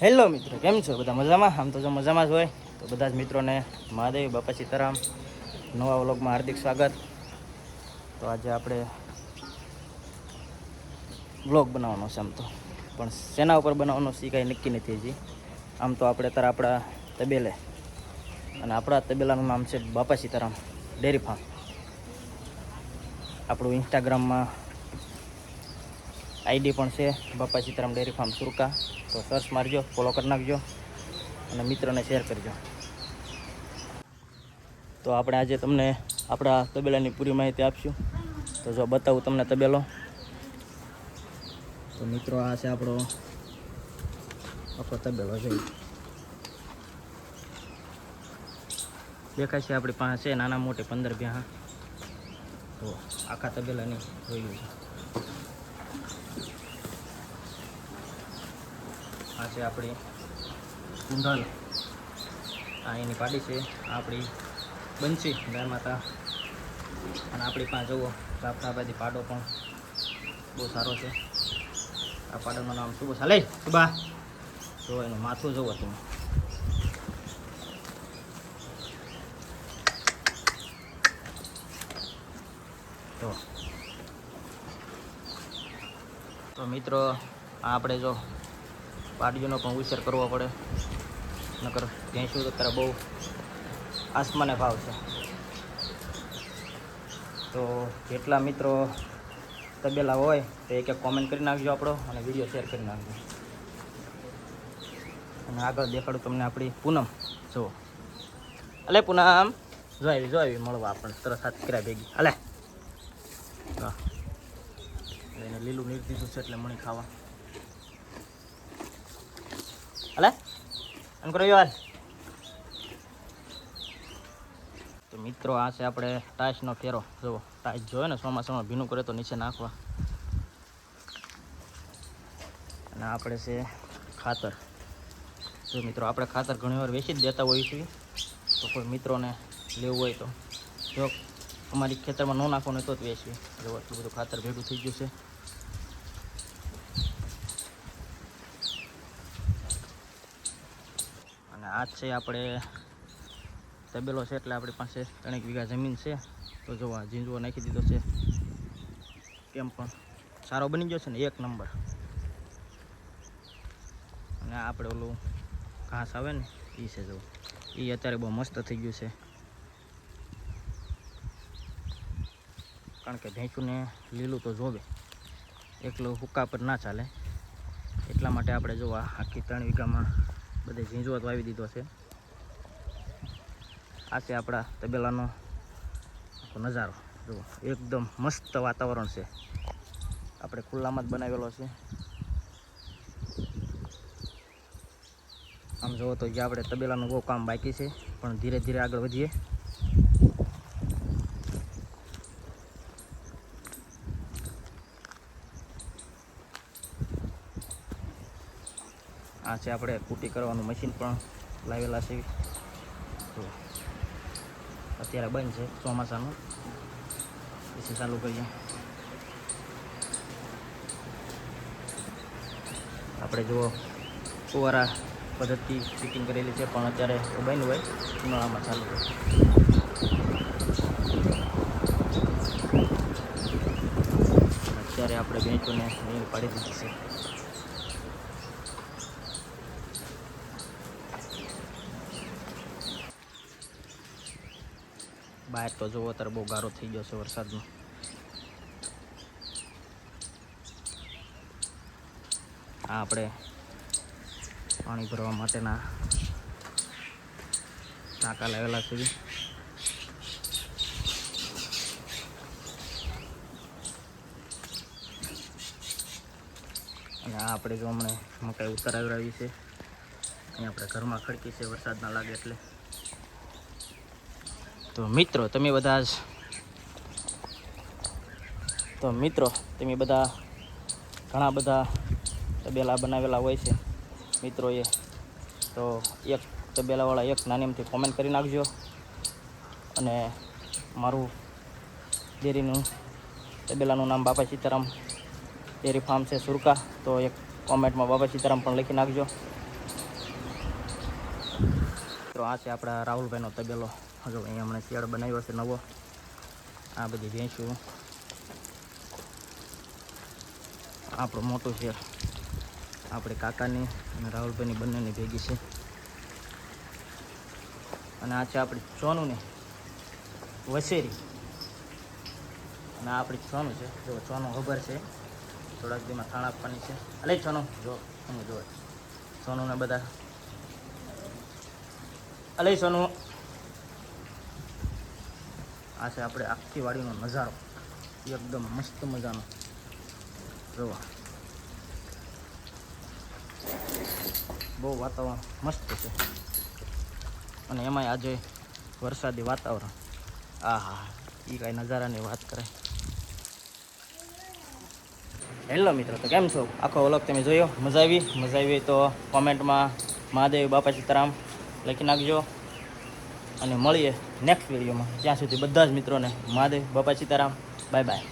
Hello મિત્રો, કેમ છો બધા? મજામાં? આમ તો જો મજામાં જ હોય. તો બધા જ મિત્રોને મહાદેવ બાપા સીતારામ નવા વ્લોગમાં હાર્દિક સ્વાગત. તો આજે આપણે વ્લોગ બનાવવાનો છે. આમ તો પણ શેના ઉપર બનાવવાનો છે કાંઈ નક્કી નથી હજી. આમ તો આપણે અત્યારે આપણા તબેલે, અને આપણા તબેલાનું નામ છે બાપા સીતારામ ડેરી ફાર્મ. આપણું ઇન્સ્ટાગ્રામમાં આઈડી પણ છે બાપા સીતારામ ડેરી ફાર્મ સુરકા. તો સર્ચ મારજો, ફોલો કરી નાખજો અને મિત્રોને શેર કરજો. તો આપણે આજે તમને આપણા તબેલાની પૂરી માહિતી આપશું. તો જો બતાવું તમને તબેલો. તો મિત્રો, આ છે આપણો આખો તબેલો. જોઈ દેખાય છે આપણી પાસે છે નાના મોટી 15 ભેહા. તો આખા તબેલાની જોયું છે. આ છે આપણી કુંડલ, આ એની પાડી છે. આપણી બંસી ગાય માતા. અને આપણી પાસે જુઓ જાફરાબાદી પાડો પણ બહુ સારો છે. આ પાડાનું નામ સુબા. ચાલે સુબા, જો એનું માથું જુઓ તમે. તો મિત્રો, આપણે જો પાડીઓનો પણ ઉછેર કરવો પડે, નકર ભેંસું તો અત્યારે બહુ આસમાને ભાવ છે. તો જેટલા મિત્રો તબેલા હોય તો એક કોમેન્ટ કરી નાખજો આપણો, અને વિડીયો શેર કરી નાખજો. અને આગળ દેખાડું તમને આપણી પૂનમ. જુઓ, અલે પૂનમ જો આવી મળવા આપણને તરત હાથ કર્યા ભેગી. હાલે હા, એને લીલું નીર દીધું છે એટલે મણી ખાવા. હાલે એમ કરો યાર. તો મિત્રો, આ છે આપણે ટાઈસનો ફેરો. જુઓ, ટાઈસ જોઈએ ને ચોમાસામાં ભીનું કરે તો નીચે નાખવા. અને આપણે છે ખાતર. જો મિત્રો, આપણે ખાતર ઘણીવાર વેચી જ દેતા હોઈએ છીએ. તો કોઈ મિત્રોને લેવું હોય તો, જો અમારી ખેતરમાં ન નાખવાનું હોય તો જ વેચીએ. જો એટલું બધું ખાતર ભેગું થઈ ગયું છે. અને આ છે આપણે તબેલો છે એટલે આપણી પાસે 3 વીઘા જમીન છે. તો જો આ ઝીંઝવો નાખી દીધો છે. કેમ પણ સારો બની ગયો છે ને, 1 નંબર. અને આપણે ઓલું ઘાસ આવે ને એ છે, જો એ અત્યારે બહુ મસ્ત થઈ ગયું છે. કારણ કે ભેંસુને લીલું તો જોવે, એકલું હુક્કા પર ના ચાલે. એટલા માટે આપણે જો આખી 3 વીઘામાં બધે ઝીંઝવો વાવી દીધો છે. આ છે આપણા તબેલાનો આખો નજારો. જુઓ, એકદમ મસ્ત વાતાવરણ છે. આપણે ખુલ્લામાં જ બનાવેલો છે. આમ જુઓ તો જે આપણે તબેલાનું બહુ કામ બાકી છે, પણ ધીરે ધીરે આગળ વધીએ. આ છે આપણે કૂટી કરવાનું મશીન પણ લાવેલા છે. તો અત્યારે બંધ છે ચોમાસાનું, પછી ચાલુ કરીએ. આપણે જુઓ ફુવારા પદ્ધતિ ફિટિંગ કરેલી છે, પણ અત્યારે બંધ હોય, ઉનાળામાં ચાલુ હોય. અત્યારે આપણે ભેંસોને નીર પાડી દીધી છે. બહાર તો જુઓ અત્યારે બહુ ગારો થઈ ગયો છે વરસાદનો. આ આપણે પાણી ભરવા માટેના ટાંકા લાવેલા છે. અને આ આપણે જો હમણાં મકાઈ ઉતારાવી છે. અહીંયા આપણે ઘરમાં ખડકી છે વરસાદ ના લાગે એટલે. તો મિત્રો તમે બધા ઘણા બધા તબેલા બનાવેલા હોય છે મિત્રોએ. તો એક તબેલાવાળા એક નાનીમથી કોમેન્ટ કરી નાખજો. અને મારું ડેરીનું તબેલાનું નામ બાપા સીતારામ ડેરી ફાર્મ છે સુરકા. તો એક કોમેન્ટમાં બાપા સીતારામ પણ લખી નાખજો. તો આ છે આપણા રાહુલભાઈનો તબેલો. જો અહીંયા હમણાં શિયાળ બનાવ્યો છે નવો. આ બધી ભેંસું આપણું મોટું છે, આપણે કાકાની અને રાહુલભાઈની બંનેની ભેગી છે. અને આ છે આપણી સોનુની વસેરી, અને આ આપણી સોનું છે. જો સોનું ખબર છે, થોડાક દીમાં થાણ આપવાની છે. અલે સોનું જો તમે જો સોનુને બધા અલે સોનું. આ છે આપણે આખી વાડીનો નજારો, એકદમ મસ્ત મજાનો. જોવા બહુ વાતાવરણ મસ્ત છે, અને એમાંય આજે વરસાદી વાતાવરણ. આહા, એ કાંઈ નજારાની વાત કરે. હેલો મિત્રો, તો કેમ છો? આખો વ્લોગ તમે જોયો? મજા આવી તો કોમેન્ટમાં મહાદેવ બાપા સીતારામ લખી નાખજો. અને મળીએ નેક્સ્ટ વિડીયોમાં. ત્યાં સુધી બધા જ મિત્રોને મહાદેવ બાપા સીતારામ. Bye bye.